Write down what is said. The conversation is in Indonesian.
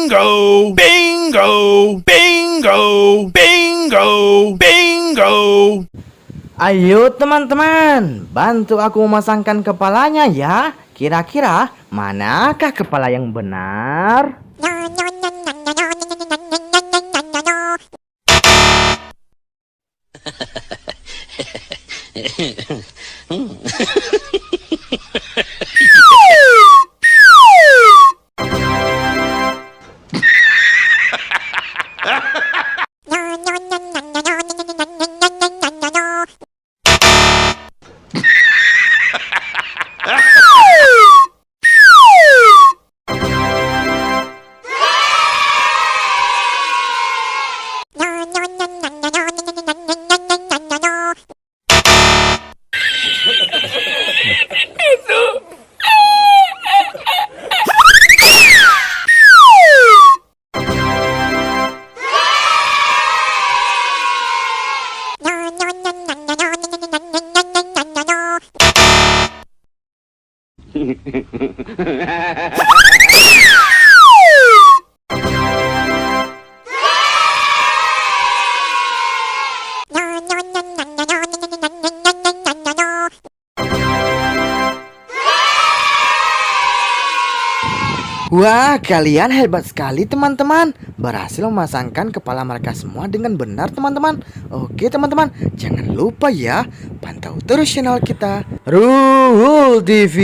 Bingo! Bingo! Bingo! Bingo! Bingo! Ayo teman-teman, bantu aku memasangkan kepalanya ya. Kira-kira manakah kepala yang benar? Wah, kalian hebat sekali teman-teman. Berhasil memasangkan kepala mereka semua dengan benar teman-teman. Oke teman-teman, jangan lupa ya, pantau terus channel kita Ruhul TV.